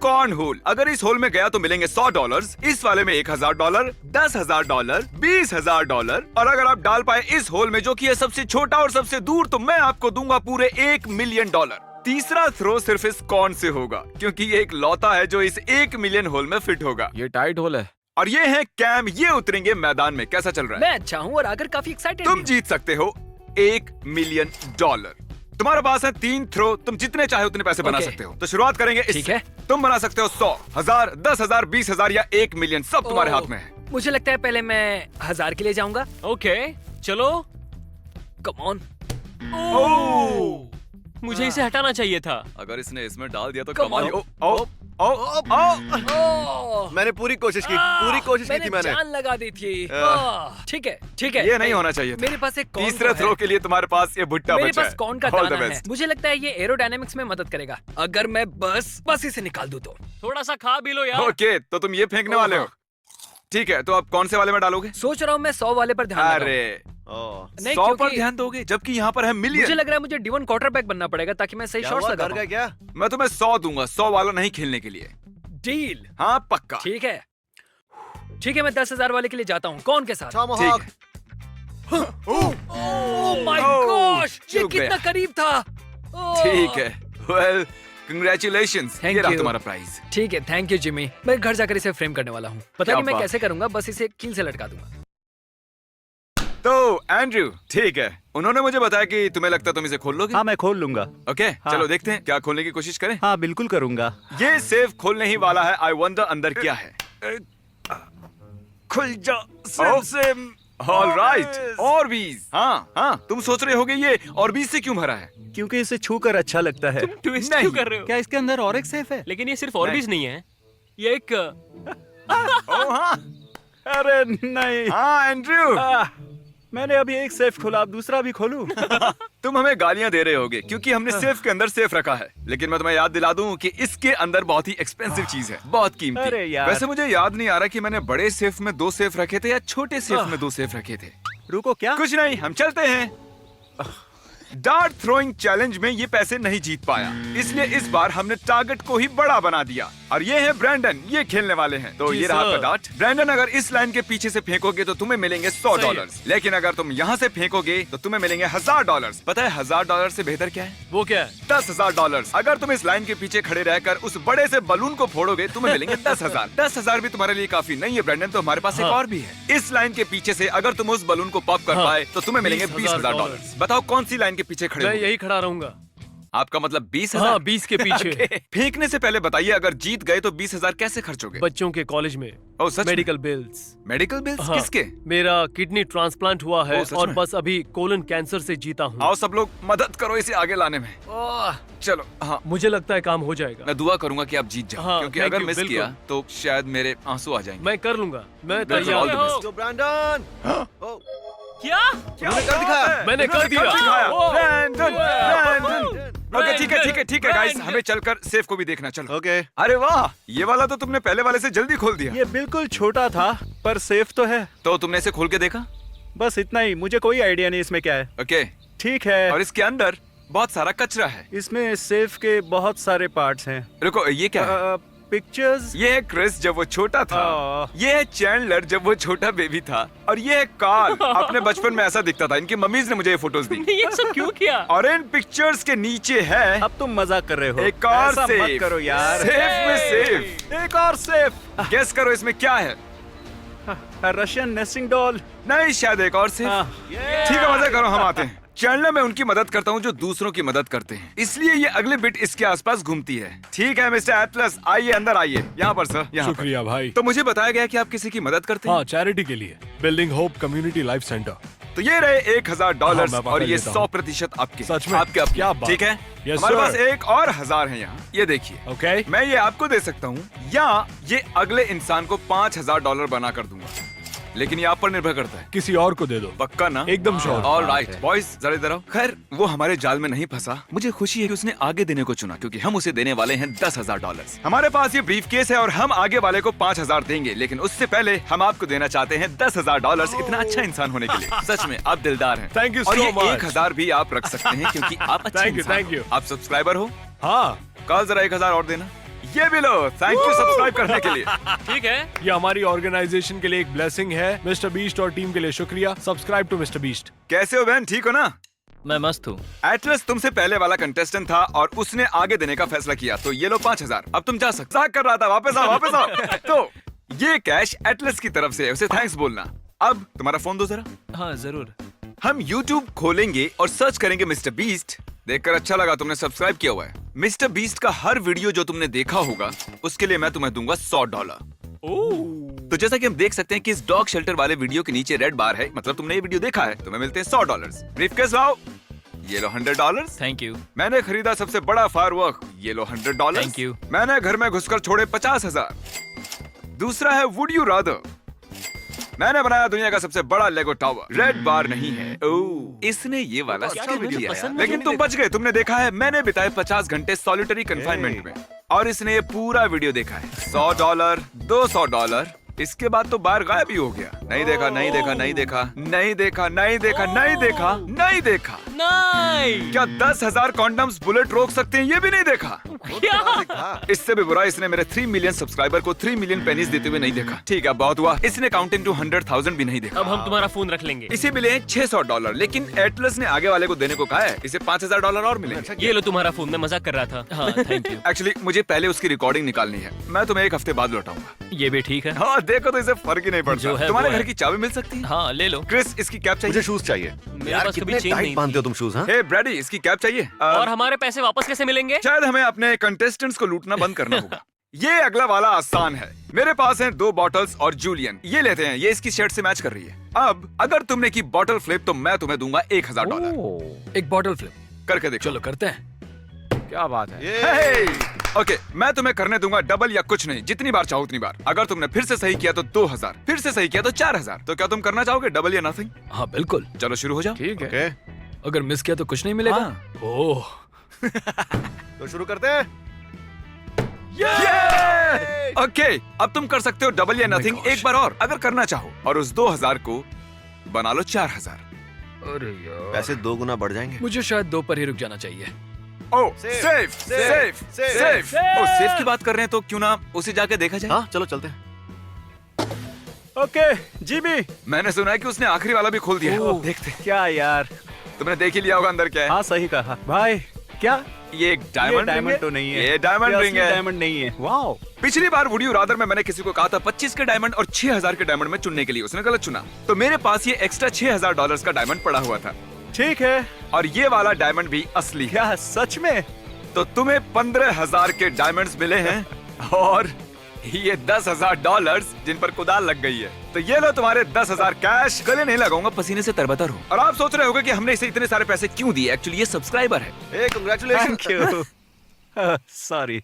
Corn whole. अगर इस whole में गया तो मिलेंगे $100, इस वाले में $1000, $10,000, $20,000 और अगर आप डाल पाए इस होल में जो कि है सबसे छोटा और सबसे दूर तो मैं आपको दूंगा पूरे $1 मिलियन। तीसरा थ्रो सिर्फ इस कॉर्न से होगा क्योंकि ये एक लौता है जो इस 1 मिलियन होल में फिट होगा। ये टाइट होल है। और ये है कैम, ये उतरेंगे मैदान में। कैसा चल रहा है? मैं अच्छा हूँ और आकर काफी एक्साइटेड। तुम जीत सकते हो $1 मिलियन। तुम्हारे पास है 3 थ्रो, तुम जितने चाहे उतने पैसे बना सकते हो। तो शुरुआत करेंगे ठीक है। तुम बना सकते हो 100, 1000, 10,000, 20,000 या 1 मिलियन, सब तुम्हारे हाथ में है। मुझे लगता है पहले मैं 1000 के लिए जाऊंगा। ओके चलो। Come on. मुझे इसे हटाना चाहिए था। अगर इसने इसमें डाल दिया तो Come कमाल। on. मैंने पूरी कोशिश की थी मैंने। जान लगा दी थी। ठीक है ठीक है। ये नहीं होना चाहिए था। मेरे पास एक कॉर्न तीसरे थ्रो के लिए तुम्हारे पास ये भुट्टा मेरे बचा पास है। कॉर्न का All the दाना है। best. मुझे लगता है ये एरोडायनेमिक्स में मदद करेगा अगर मैं बस इसे निकाल दूं तो। थोड़ा सा खा भी लो यार। ओके तो तुम ये फेंकने वाले हो। ठीक है तो आप कौन से वाले में डालोगे? सोच रहा हूँ मैं 100 वाले पर ध्यान लगाऊं। अरे नहीं 100 पर क्योंकि ध्यान दोगे जबकि यहाँ पर है मुझे मिलियन। लग रहा है मुझे D1 क्वार्टरबैक बनना पड़ेगा ताकि मैं सही शॉट्स लगा पाऊं। क्या? मैं तुम्हें 100 दूंगा, 100 वाला नहीं खेलने के लिए। डील। हाँ पक्का। ठीक है मैं 10,000 वाले के लिए जाता हूँ। कौन के साथ? ठीक है। ओह माय Oh, गॉश, ये चूक कितना गया। करीब था। ठीक है। वेल कंग्रेचुलेशंस, Thank ये रहा you. तुम्हारा प्राइज। ठीक है, थैंक यू जिमी। मैं घर जाकर इसे फ्रेम करने वाला हूँ। पता क्या नहीं मैं बात कैसे करूंगा, बस इसे कील से लटका दूंगा। तो एंड्रयू ठीक है, उन्होंने मुझे बताया कि तुम्हें लगता है तुम इसे खोल लोगे। हाँ मैं खोल लूंगा। ओके हाँ। चलो देखते हैं, क्या खोलने की कोशिश करें। हाँ बिल्कुल करूंगा। ये सेफ खोलने ही वाला है। आई वंडर अंदर क्या है। खुल जा सिम। ऑलराइट, और बीस। हाँ तुम सोच रहे होगे ये और बीस से क्यों भरा है। क्योंकि इसे छू कर अच्छा लगता है। ट्विस्ट नहीं। क्यों कर रहे हो? क्या इसके अंदर और एक सेफ है? लेकिन ये सिर्फ ऑर्बिस नहीं है, ये एक ओह हाँ अरे नहीं। हाँ एंड्रयू मैंने अभी एक सेफ खोला, अब दूसरा भी खोलूं? तुम हमें गालियां दे रहे होगे क्योंकि हमने सेफ के अंदर सेफ रखा है, लेकिन मैं तुम्हें याद दिला दूं कि इसके अंदर बहुत ही एक्सपेंसिव चीज है, बहुत कीमती। अरे यार। वैसे मुझे याद नहीं आ रहा कि मैंने बड़े सेफ में 2 सेफ रखे थे या छोटे सेफ में 2 सेफ रखे थे। रुको क्या? कुछ नहीं, हम चलते हैं। डार्ट थ्रोइंग चैलेंज में ये पैसे नहीं जीत पाया, इसलिए इस बार हमने टारगेट को ही बड़ा बना दिया। और ये है ब्रैंडन, ये खेलने वाले हैं। तो जी ये रहा सर। आपका डार्ट। ब्रैंडन अगर इस लाइन के पीछे से फेंकोगे तो तुम्हें मिलेंगे $100, लेकिन अगर तुम यहाँ से फेंकोगे तो तुम्हें मिलेंगे $1000। पता है $1000 से बेहतर क्या है? वो क्या है? $10,000। अगर तुम इस लाइन के पीछे खड़े रहकर उस बड़े से बलून को फोड़ोगे तुम्हें मिलेंगे 10,000। 10,000 भी तुम्हारे लिए काफी नहीं है ब्रैंडन, तो हमारे पास एक और भी है। इस लाइन के पीछे से अगर तुम उस बलून को पॉप कर पाए तो तुम्हें मिलेंगे $20,000। बताओ कौन सी लाइन के पीछे खड़े मैं हो? यही खड़ा रहूंगा। आपका मतलब 20,000? हाँ 20 के पीछे। Okay. फेंकने से पहले बताइए, अगर जीत गए तो 20,000 कैसे खर्च होगे? बच्चों के कॉलेज में ओह, सच में? Medical bills. Medical bills? हाँ, किसके? मेरा किडनी ट्रांसप्लांट हुआ है ओह, सच और में? बस अभी कोलन कैंसर से जीता हूँ। आओ सब लोग मदद करो इसे आगे लाने में। चलो हाँ, मुझे लगता है काम हो जाएगा। मैं दुआ करूंगा कि आप जीत जाओ, हाँ, क्योंकि thank अगर you, मिस बिल्कुल। किया तो शायद मेरे आंसू आ जाएंगे। मैं कर लूंगा, मैं बिल्कुल, all the तैयार best। हूँ। ब्रैंडन। क्या? तुमने कर दिखाया। मैंने कर दिया। दिखाया। ओह, ब्रैंडन, ब्रैंडन। ओके ठीक है ब्रैंडन, ठीक है ठीक है गाइस, ब्रैंडन। हमें चलकर सेफ को भी देखना। चलो। ओके। अरे वाह, ये वाला तो तुमने पहले वाले से जल्दी खोल दिया। ये बिल्कुल छोटा था पर सेफ तो है। तो तुमने इसे खोल के देखा? बस इतना ही, मुझे कोई आइडिया नहीं इसमें क्या है। ओके, ठीक है। और इसके अंदर बहुत सारा कचरा है। इसमें सेफ के बहुत सारे पार्ट्स हैं। रुको, ये क्या है? पिक्चर्स। ये है क्रिस जब वो छोटा था, ये है चैंडलर जब वो छोटा बेबी था, और ये है कार्ल। अपने बचपन में ऐसा दिखता था। इनकी मम्मीज ने मुझे ये फोटोज दी। ये सब क्यों किया? और इन पिक्चर्स के नीचे है अब तुम मजाक कर रहे हो। एक और ऐसा सेफ। मत करो यार। सेफ में सेफ। एक और सेफ। गेस करो इसमें क्या है? Russian nesting doll. नहीं, शायद एक और सेफ। हाँ। ठीक है, मजा करो, हम आते हैं। चैंडलर मैं उनकी मदद करता हूँ जो दूसरों की मदद करते हैं, इसलिए ये अगले बिट इसके आसपास घूमती है। ठीक है मिस्टर एटलस, आइए अंदर आइए। यहाँ पर सर, यहाँ पर। शुक्रिया भाई। तो मुझे बताया गया कि आप किसी की मदद करते हैं। हाँ चैरिटी के लिए, building hope community life centre. तो ये रहे $1,000 हाँ, मैं पकड़ और ये लेता हूँ। 100% आपके। सच में? आपके अपने। क्या बात। ठीक है, Yes, हमारे sir। पास एक और 1000 है यहाँ, ये देखिए। ओके। मैं ये आपको दे सकता हूँ या ये अगले इंसान को $5,000 बना कर दूंगा, लेकिन ये आप पर निर्भर करता है। किसी और को दे दो। पक्का ना? एकदम श्योर। ऑलराइट बॉयज, जरा इधर आओ। खैर वो हमारे जाल में नहीं फंसा। मुझे खुशी है कि उसने आगे देने को चुना, क्योंकि हम उसे देने वाले हैं $10,000। हमारे पास ये ब्रीफ केस है और हम आगे वाले को 5,000 देंगे, लेकिन उससे पहले हम आपको देना चाहते हैं $10,000। इतना अच्छा इंसान होने के लिए सच में आप दिलदार हैं। Thank you और so ये much। 1,000 भी आप रख सकते हैं क्योंकि आप अच्छे Thank you, इंसान thank हो। you। आप सब्सक्राइबर हो। हाँ कल जरा 1,000 और देना। ये भी लो, थैंक यू सब्सक्राइब करने के लिए। ठीक है। ये हमारी ऑर्गेनाइजेशन के लिए एक ब्लेसिंग है। मिस्टर बीस्ट और टीम के लिए शुक्रिया। Subscribe to mister Beast. कैसे हो बहन, ठीक हो ना? मैं मस्त हूँ। एटलस तुमसे पहले वाला कंटेस्टेंट था और उसने आगे देने का फैसला किया, तो ये लो 5000। अब तुम जा सकते। मजाक कर रहा था, वापस आओ वापस आओ। तो ये कैश एटलस की तरफ से है, उसे थैंक्स बोलना। अब तुम्हारा फोन दो जरा। हाँ जरूर। हम YouTube खोलेंगे और सर्च करेंगे मिस्टर बीस्ट। देखकर अच्छा लगा, तुमने सब्सक्राइब किया हुआ है। मिस्टर बीस्ट का हर वीडियो जो तुमने देखा होगा उसके लिए मैं तुम्हें दूंगा $100। तो जैसा कि हम देख सकते हैं कि इस डॉग शेल्टर वाले वीडियो के नीचे रेड बार है, मतलब तुमने ये वीडियो देखा है, तुम्हें मिलते हैं $100। ब्रीफकेस लाओ, ये लो $100। Thank you. मैंने खरीदा सबसे बड़ा फायरवर्क, ये लो $100। Thank you। मैंने घर में घुसकर छोड़े 50,000। दूसरा है वुड यू रादर। मैंने बनाया दुनिया का सबसे बड़ा लेगो टावर, रेड बार नहीं है। ओह, इसने ये वाला स्किप किया, लेकिन तुम बच गए। तुमने देखा है मैंने बिताए 50 घंटे सॉलिटरी कंफाइनमेंट में और इसने ये पूरा वीडियो देखा है। $100, $200। इसके बाद तो बाहर गायब ही हो गया। नहीं देखा, नहीं देखा, नहीं देखा, नहीं देखा, नहीं देखा, नहीं देखा, नहीं देखा। नहीं। क्या 10,000 कॉन्डम्स बुलेट रोक सकते हैं, ये भी नहीं देखा। इससे भी बुरा इसने मेरे 3 मिलियन सब्सक्राइबर को 3 मिलियन पेनीज देते हुए नहीं देखा। ठीक है, बहुत हुआ। इसने काउंटिंग टू 100,000 भी नहीं देखा। अब हम तुम्हारा फोन रख लेंगे। इसे मिले हैं $600, लेकिन एटलस ने आगे वाले को देने को कहा है। इसे $5,000 और मिलेंगे। ये लो तुम्हारा फोन, मैं मजाक कर रहा था। हाँ थैंक यू। एक्चुअली मुझे पहले उसकी रिकॉर्डिंग निकालनी है। मैं तुम्हें 1 हफ्ते बाद लौटाऊंगा। ये भी ठीक है। हाँ देखो, तो इसे फर्क ही नहीं जो पड़ता। है तुम्हारे वो घर है। की चाबी मिल सकती है? हाँ ले लो। क्रिस, इसकी कैप चाहिए। मुझे शूज चाहिए। मेरे यार पास कभी कितने चेन टाइट नहीं बांधते हो तुम शूज? हाँ हे ब्रैडी, इसकी कैप चाहिए। और हमारे पैसे वापस कैसे मिलेंगे? शायद हमें अपने कंटेस्टेंट्स को लूटना बंद करना होगा। ये अगला वाला आसान है। मेरे पास हैं 2 बॉटल्स और जूलियन। ये लेते हैं, ये इसकी शर्ट से मैच कर रही है। अब अगर तुमने की बॉटल फ्लिप तो मैं तुम्हें दूंगा $1,000। एक बॉटल फ्लिप। करके देखो। चलो करते हैं। क्या बात है? हे! ओके, मैं तुम्हें करने दूंगा डबल या कुछ नहीं, जितनी बार चाहो उतनी बार। अगर तुमने फिर से सही किया तो 2,000, फिर से सही किया तो 4,000। तो क्या तुम करना चाहोगे, डबल या नथिंग? हाँ बिल्कुल। चलो शुरू हो जाओ। ठीक है। ओके, अगर मिस किया तो कुछ नहीं मिलेगा। हाँ। ओह तो शुरू करते हैं। ओके, अब तुम कर सकते हो डबल या नथिंग एक बार और, अगर करना चाहो। और उस 2,000 को बना लो 4,000। अरे यार, पैसे 2 गुना बढ़ जाएंगे। मुझे शायद 2 पर ही रुक जाना चाहिए। ओह, सेफ सेफ सेफ। ओ, सेफ की बात कर रहे हैं तो क्यों ना उसे जाके देखा जाए? हाँ चलो चलते हैं। ओके जीबी, मैंने सुना है कि उसने आखिरी वाला भी खोल दिया है। ओह। देखते हैं। क्या यार? तुमने देख ही लिया होगा अंदर क्या है। हाँ सही कहा भाई। क्या ये एक ये डायमंड डायमंड तो नहीं है। ये डायमंड रिंग है। डायमंड नहीं है। वाओ। पिछली बार वुड यू रादर में मैंने किसी को कहा था 25 के डायमंड और 6,000 के डायमंड में चुनने के लिए, उसने गलत चुना। तो मेरे पास ये एक्स्ट्रा $6,000 का डायमंड पड़ा हुआ था ठीक है। और ये वाला डायमंड भी असली है। क्या सच में? तो तुम्हें 15,000 के डायमंड्स मिले हैं और ये $10,000 जिन पर कुदाल लग गई है। तो ये लो तुम्हारे 10,000 कैश। गले नहीं लगाऊंगा, पसीने से तरबतर हो। और आप सोच रहे होंगे कि हमने इसे इतने सारे पैसे क्यों दिए। एक्चुअली ये सब्सक्राइबर है। ए कांग्रेचुलेशन। Thank you. सॉरी।